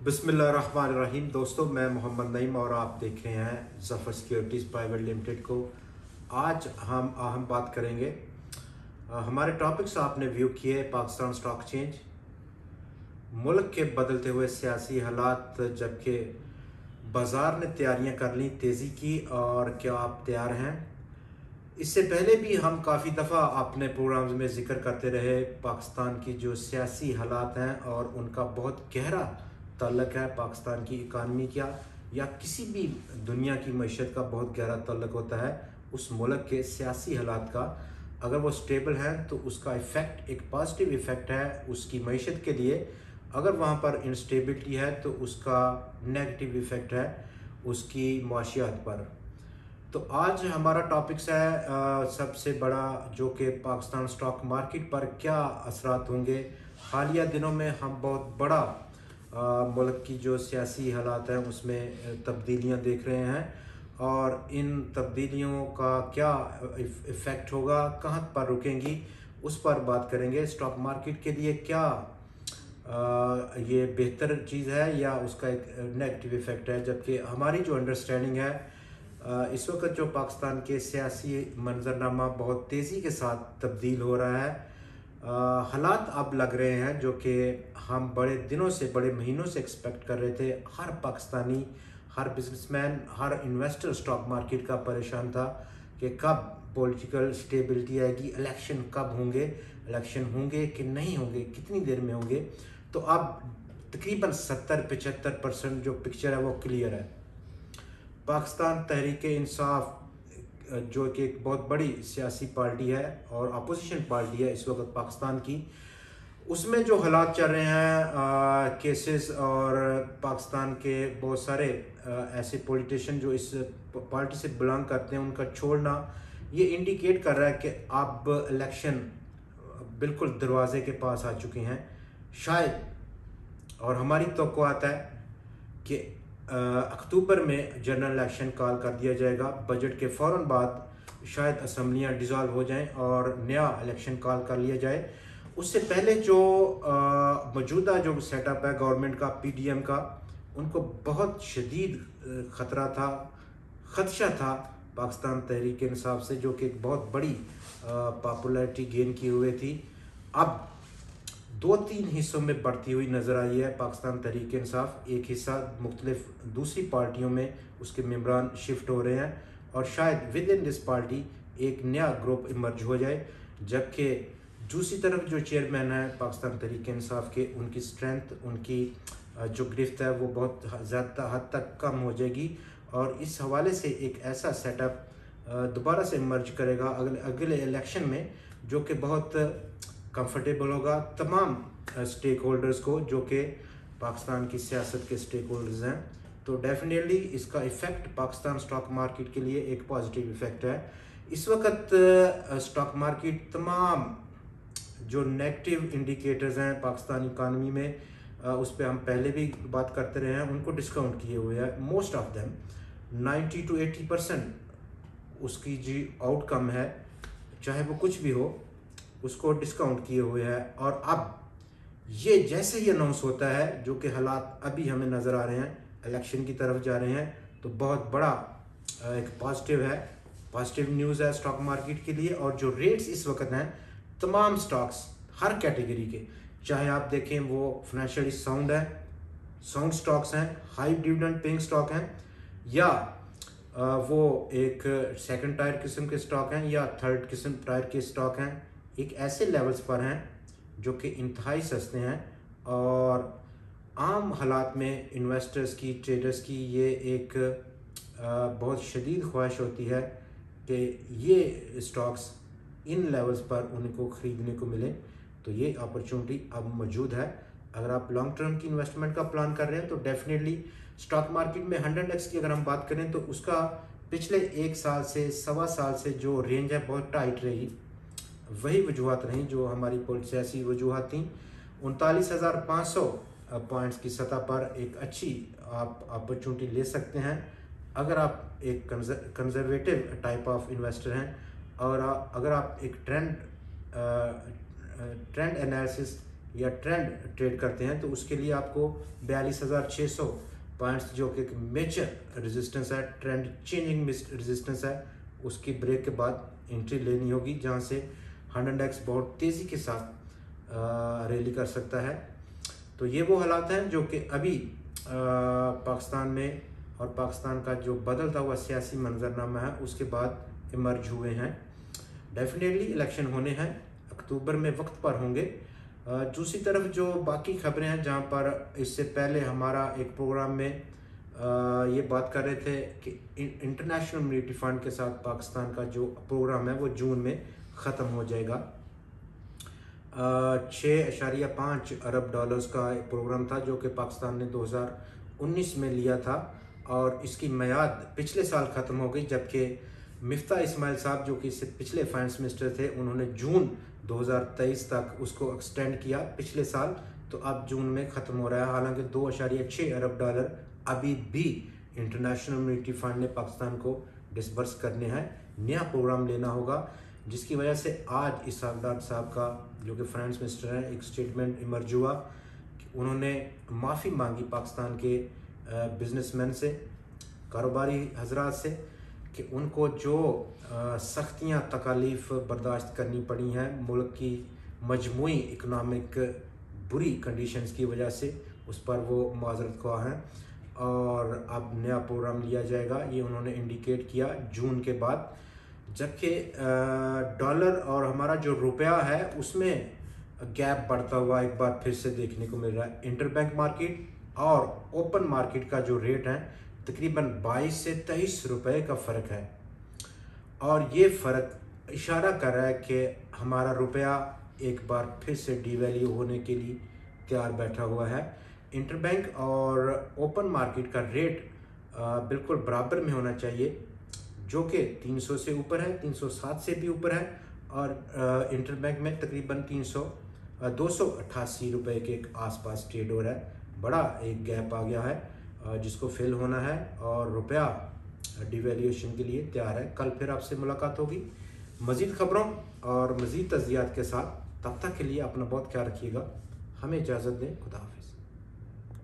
बिस्मिल्लाहिर्रहमानिर्रहीम। दोस्तों, मैं मोहम्मद नईम और आप देख रहे हैं ज़फ़र सिक्योरिटीज़ प्राइवेट लिमिटेड को। आज हम बात करेंगे, हमारे टॉपिक्स आपने व्यू किए। पाकिस्तान स्टॉक एक्सचेंज, मुल्क के बदलते हुए सियासी हालात, जबकि बाज़ार ने तैयारियां कर ली तेज़ी की, और क्या आप तैयार हैं? इससे पहले भी हम काफ़ी दफ़ा अपने प्रोग्राम्स में ज़िक्र करते रहे पाकिस्तान की जो सियासी हालात हैं, और उनका बहुत गहरा ताल्लुक़ है पाकिस्तान की इकानमी का या किसी भी दुनिया की मईशत का बहुत गहरा ताल्लुक़ होता है उस मुल्क के सियासी हालात का। अगर वो स्टेबल हैं तो उसका इफ़ेक्ट एक पॉजिटिव इफ़ेक्ट है उसकी मईशत के लिए। अगर वहाँ पर इंस्टेबिलिटी है तो उसका नेगेटिव इफ़ेक्ट है उसकी माशियात पर। तो आज हमारा टॉपिक्स है सबसे बड़ा, जो कि पाकिस्तान स्टॉक मार्केट पर क्या असरात होंगे। हालिया दिनों में हम बहुत बड़ा मुल्क की जो सियासी हालात हैं उसमें तब्दीलियां देख रहे हैं, और इन तब्दीलियों का क्या इफ़ेक्ट होगा, कहाँ पर रुकेंगी, उस पर बात करेंगे। स्टॉक मार्केट के लिए क्या ये बेहतर चीज़ है या उसका एक नेगेटिव इफ़ेक्ट है। जबकि हमारी जो अंडरस्टैंडिंग है, इस वक्त जो पाकिस्तान के सियासी मंजरनामा बहुत तेज़ी के साथ तब्दील हो रहा है। हालात अब लग रहे हैं जो कि हम बड़े दिनों से, बड़े महीनों से एक्सपेक्ट कर रहे थे। हर पाकिस्तानी, हर बिजनेसमैन, हर इन्वेस्टर स्टॉक मार्केट का परेशान था कि कब पॉलिटिकल स्टेबिलिटी आएगी, इलेक्शन कब होंगे, इलेक्शन होंगे कि नहीं होंगे, कितनी देर में होंगे। तो अब तकरीबन 70-75% जो पिक्चर है वो क्लियर है। पाकिस्तान तहरीक इंसाफ, जो कि एक बहुत बड़ी सियासी पार्टी है और अपोजिशन पार्टी है इस वक्त पाकिस्तान की, उसमें जो हालात चल रहे हैं, केसेस, और पाकिस्तान के बहुत सारे ऐसे पॉलिटिशियन जो इस पार्टी से बिलोंग करते हैं उनका छोड़ना, ये इंडिकेट कर रहा है कि अब इलेक्शन बिल्कुल दरवाजे के पास आ चुके हैं शायद। और हमारी तवक्कुआत है कि अक्टूबर में जनरल इलेक्शन कॉल कर दिया जाएगा। बजट के फ़ौरन बाद शायद असम्बलियाँ डिज़ोल्व हो जाएं और नया इलेक्शन कॉल कर लिया जाए। उससे पहले जो मौजूदा जो सेटअप है गवर्नमेंट का, पीडीएम का, उनको बहुत शदीद ख़तरा था, खदशा था पाकिस्तान तहरीक इंसाफ से, जो कि एक बहुत बड़ी पॉपुलैरिटी गेन की हुई थी। अब 2-3 हिस्सों में बढ़ती हुई नज़र आई है पाकिस्तान तहरीक इंसाफ। एक हिस्सा मुख्तलिफ दूसरी पार्टियों में उसके मेंबरान शिफ्ट हो रहे हैं, और शायद विद इन दिस पार्टी एक नया ग्रुप इमर्ज हो जाए। जबकि दूसरी तरफ जो चेयरमैन है पाकिस्तान तहरीक इंसाफ के, उनकी स्ट्रेंथ, उनकी जो गिरफ्त है वो बहुत ज़्यादा हद तक कम हो जाएगी, और इस हवाले से एक ऐसा सेटअप दोबारा से इमर्ज करेगा अगले इलेक्शन में, जो कि बहुत कंफर्टेबल होगा तमाम स्टेक होल्डर्स को, जो कि पाकिस्तान की सियासत के स्टेक होल्डर्स हैं। तो डेफिनेटली इसका इफ़ेक्ट पाकिस्तान स्टॉक मार्केट के लिए एक पॉजिटिव इफ़ेक्ट है। इस वक्त स्टॉक मार्केट तमाम जो नेगेटिव इंडिकेटर्स हैं पाकिस्तान इकानमी में, उस पर हम पहले भी बात करते रहे हैं, उनको डिस्काउंट किए हुए हैं। मोस्ट ऑफ देम 90-80% उसकी जी आउटकम है, चाहे वो कुछ भी हो, उसको डिस्काउंट किए हुए हैं। और अब ये जैसे ही अनाउंस होता है, जो कि हालात अभी हमें नज़र आ रहे हैं, इलेक्शन की तरफ जा रहे हैं, तो बहुत बड़ा एक पॉजिटिव न्यूज़ है स्टॉक मार्केट के लिए। और जो रेट्स इस वक्त हैं तमाम स्टॉक्स, हर कैटेगरी के, चाहे आप देखें वो फाइनेंशियली साउंड स्टॉक्स हैं, हाई डिविडेंड पेइंग स्टॉक हैं, या वो एक सेकंड टायर किस्म के स्टॉक हैं या थर्ड किस्म टायर के स्टॉक हैं, एक ऐसे लेवल्स पर हैं जो कि इंतहाई सस्ते हैं। और आम हालात में इन्वेस्टर्स की, ट्रेडर्स की ये एक बहुत शदीद ख्वाहिश होती है कि ये स्टॉक्स इन लेवल्स पर उनको ख़रीदने को मिले। तो ये अपॉर्चुनिटी अब मौजूद है। अगर आप लॉन्ग टर्म की इन्वेस्टमेंट का प्लान कर रहे हैं तो डेफिनेटली स्टॉक मार्केट में 100x की अगर हम बात करें तो उसका पिछले 1 साल से, सवा साल से जो रेंज है बहुत टाइट रही। वही वजूहत रहीं जो हमारी सियासी वजूहत थी। 39,500 पॉइंट्स की सतह पर एक अच्छी आप अपॉर्चुनिटी ले सकते हैं अगर आप एक कंजर्वेटिव टाइप ऑफ इन्वेस्टर हैं। और अगर आप एक ट्रेंड एनालिसिस या ट्रेंड ट्रेड करते हैं तो उसके लिए आपको 42,600 पॉइंट्स जो कि एक मेजर रेजिस्टेंस है, ट्रेंड चेंजिंग रेजिस्टेंस है, उसकी ब्रेक के बाद एंट्री लेनी होगी, जहां से 100x बहुत तेज़ी के साथ रैली कर सकता है। तो ये वो हालात हैं जो कि अभी पाकिस्तान में और पाकिस्तान का जो बदलता हुआ सियासी मंजरनामा है उसके बाद इमर्ज हुए हैं। डेफिनेटली इलेक्शन होने हैं, अक्टूबर में वक्त पर होंगे। दूसरी तरफ जो बाकी खबरें हैं, जहां पर इससे पहले हमारा एक प्रोग्राम में ये बात कर रहे थे कि इंटरनेशनल मॉनेटरी फंड के साथ पाकिस्तान का जो प्रोग्राम है वो जून में ख़त्म हो जाएगा। 6.5 अरब डॉलर्स का एक प्रोग्राम था जो कि पाकिस्तान ने 2019 में लिया था और इसकी मियाद पिछले साल ख़त्म हो गई, जबकि मिफ्ता इस्माइल साहब जो कि इससे पिछले फाइनेंस मिनिस्टर थे उन्होंने जून 2023 तक उसको एक्सटेंड किया पिछले साल, तो अब जून में ख़त्म हो रहा है। हालांकि 2.6 अरब डॉलर अभी भी इंटरनेशनल मॉनेटरी फंड ने पाकिस्तान को डिसबर्स करने हैं, नया प्रोग्राम लेना होगा, जिसकी वजह से आज इसहाक साहब का जो कि फाइनेंस मिनिस्टर हैं एक स्टेटमेंट इमर्ज हुआ कि उन्होंने माफ़ी मांगी पाकिस्तान के बिजनेसमैन से, कारोबारी हजरात से, कि उनको जो सख्तियाँ तकालीफ बर्दाश्त करनी पड़ी हैं मुल्क की मजमूई इकनॉमिक बुरी कंडीशंस की वजह से, उस पर वो माजरत ख्वाह हैं और अब नया प्रोग्राम लिया जाएगा, ये उन्होंने इंडिकेट किया जून के बाद। जबकि डॉलर और हमारा जो रुपया है उसमें गैप बढ़ता हुआ एक बार फिर से देखने को मिल रहा है। इंटरबैंक मार्केट और ओपन मार्केट का जो रेट है तकरीबन 22 से 23 रुपए का फ़र्क है और ये फ़र्क इशारा कर रहा है कि हमारा रुपया एक बार फिर से डिवैल्यू होने के लिए तैयार बैठा हुआ है। इंटरबैंक और ओपन मार्केट का रेट बिल्कुल बराबर में होना चाहिए, जो कि 300 से ऊपर है, 307 से भी ऊपर है और इंटरबैंक में तकरीबन 288 रुपए के आसपास ट्रेड हो रहा है। बड़ा एक गैप आ गया है जिसको फिल होना है और रुपया डिवैल्यूएशन के लिए तैयार है। कल फिर आपसे मुलाकात होगी मज़ीद खबरों और मज़ीद तज़ियात के साथ। तब तक के लिए अपना बहुत ख्याल रखिएगा। हमें इजाज़त दें। खुदा हाफ़िज़।